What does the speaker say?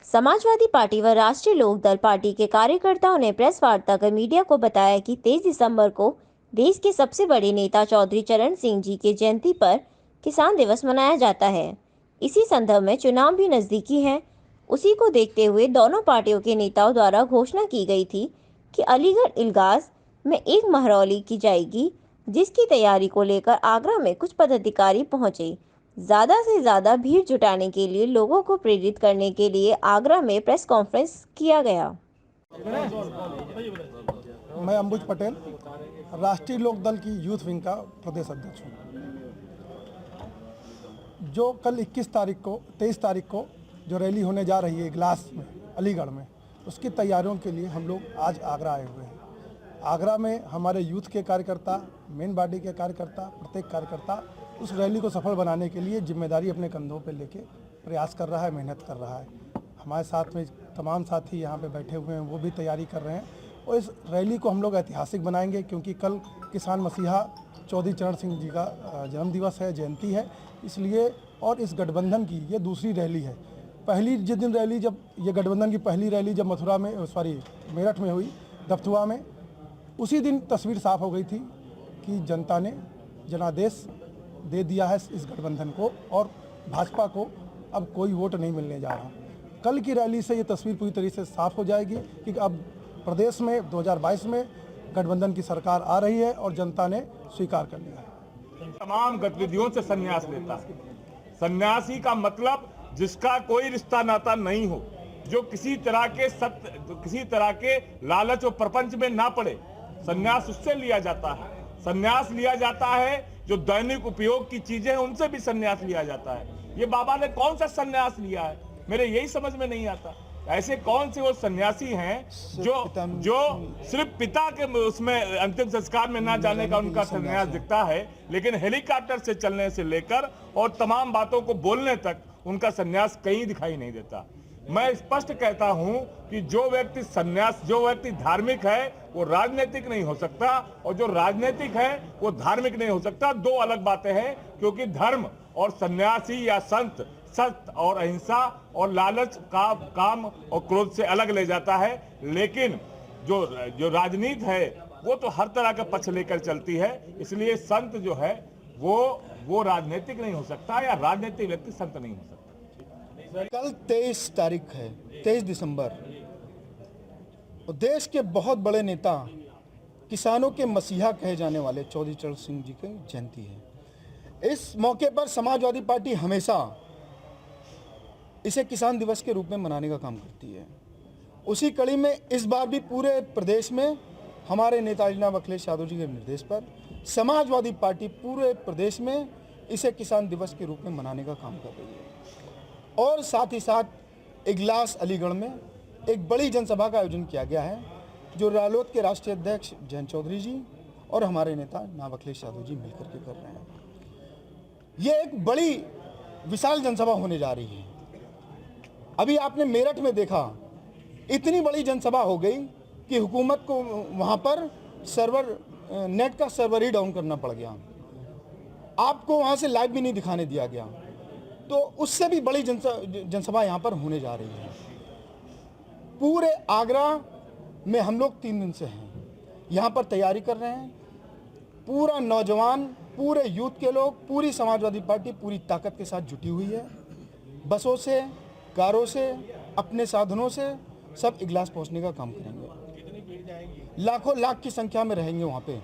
Samajwadi party व राष्ट्रीय Lokdal party के कार्यकर्ताओं ने प्रेस वार्ता कर मीडिया को बताया कि 23 दिसंबर को देश के सबसे बड़े नेता चौधरी चरण सिंह जी के जयंती पर किसान दिवस मनाया जाता है। इसी संदर्भ में चुनाव भी नज़दीकी है। उसी को देखते हुए दोनों पार्टियों के नेताओं द्वारा घोषणा की गई थी कि अलीगढ़ इल्गास में एक महरौली की जाएगी, जिसकी तैयारी को लेकर आगरा में कुछ पदाधिकारी पहुंचे। ज़्यादा से ज़्यादा भीड़ जुटाने के लिए लोगों को प्रेरित करने के लिए आगरा में प्रेस कॉन्फ्रेंस किया गया। मैं अंबुज पटेल, राष्ट्रीय लोकदल की यूथ विंग का प्रदेश अध्यक्ष हूँ। जो कल 23 तारीख को जो रैली होने जा रही है इगलास में, अलीगढ़ में, उसकी तैयारियों के लिए हम लोग आज आगरा आए हुए हैं। आगरा में हमारे यूथ के कार्यकर्ता, मेन बॉडी के कार्यकर्ता, प्रत्येक कार्यकर्ता उस रैली को सफल बनाने के लिए जिम्मेदारी अपने कंधों पर लेके प्रयास कर रहा है, मेहनत कर रहा है। हमारे साथ में तमाम साथी यहाँ पे बैठे हुए हैं, वो भी तैयारी कर रहे हैं और इस रैली को हम लोग ऐतिहासिक बनाएंगे, क्योंकि कल किसान मसीहा चौधरी चरण सिंह जी का जन्मदिवस है, जयंती है, इसलिए। और इस गठबंधन की ये दूसरी रैली है। जिस दिन रैली, जब ये गठबंधन की पहली रैली जब मेरठ में हुई, दफ्तुआ में, उसी दिन तस्वीर साफ हो गई थी कि जनता ने जनादेश दे दिया है इस गठबंधन को और भाजपा को अब कोई वोट नहीं मिलने जा रहा। कल की रैली से ये तस्वीर पूरी तरीके से साफ हो जाएगी कि अब प्रदेश में 2022 में गठबंधन की सरकार आ रही है और जनता ने स्वीकार कर लिया है। तमाम गतिविधियों से संन्यास लेता है। सन्यासी का मतलब जिसका कोई रिश्ता नाता नहीं हो, जो किसी तरह के लालच और प्रपंच में ना पड़े, सन्यास उससे लिया जाता है। सन्यास लिया जाता है जो दैनिक उपयोग की चीजें हैं, उनसे भी सन्यास लिया जाता है। ये बाबा ने कौन सा सन्यास लिया है, मेरे यही समझ में नहीं आता। ऐसे कौन से वो सन्यासी हैं जो सिर्फ पिता के उसमें अंतिम संस्कार में ना जाने का उनका सन्यास दिखता है, लेकिन हेलीकॉप्टर से चलने से लेकर और तमाम बातों को बोलने तक उनका सन्यास कहीं दिखाई नहीं देता। मैं स्पष्ट कहता हूं कि जो व्यक्ति धार्मिक है वो राजनीतिक नहीं हो सकता, और जो राजनीतिक है वो धार्मिक नहीं हो सकता। दो अलग बातें हैं, क्योंकि धर्म और सन्यासी या संत सत्य और अहिंसा और लालच का काम और क्रोध से अलग ले जाता है। लेकिन जो राजनीति है वो तो हर तरह का पक्ष लेकर चलती है। इसलिए संत जो है वो राजनीतिक नहीं हो सकता, या राजनीतिक व्यक्ति संत नहीं हो सकता। कल 23 तारीख है, 23 दिसंबर, और देश के बहुत बड़े नेता, किसानों के मसीहा कहे जाने वाले चौधरी चरण सिंह जी की जयंती है। इस मौके पर समाजवादी पार्टी हमेशा इसे किसान दिवस के रूप में मनाने का काम करती है। उसी कड़ी में इस बार भी पूरे प्रदेश में हमारे नेता जनाब अखिलेश यादव जी के निर्देश पर समाजवादी पार्टी पूरे प्रदेश में इसे किसान दिवस के रूप में मनाने का काम कर रही है। और साथ ही साथ इगलास अलीगढ़ में एक बड़ी जनसभा का आयोजन किया गया है, जो रालोद के राष्ट्रीय अध्यक्ष जयंत चौधरी जी और हमारे नेता जनाब अखिलेश यादव जी मिलकर के कर रहे हैं। ये एक बड़ी विशाल जनसभा होने जा रही है। अभी आपने मेरठ में देखा, इतनी बड़ी जनसभा हो गई कि हुकूमत को वहाँ पर नेट का सर्वर ही डाउन करना पड़ गया, आपको वहाँ से लाइव भी नहीं दिखाने दिया गया। तो उससे भी बड़ी जनसभा यहाँ पर होने जा रही है। पूरे आगरा में हम लोग 3 दिन से हैं, यहाँ पर तैयारी कर रहे हैं। पूरा नौजवान, पूरे यूथ के लोग, पूरी समाजवादी पार्टी पूरी ताकत के साथ जुटी हुई है। बसों से, कारों से, अपने साधनों से सब इगलास पहुँचने का काम करेंगे। लाखों लाख की संख्या में रहेंगे वहाँ पे।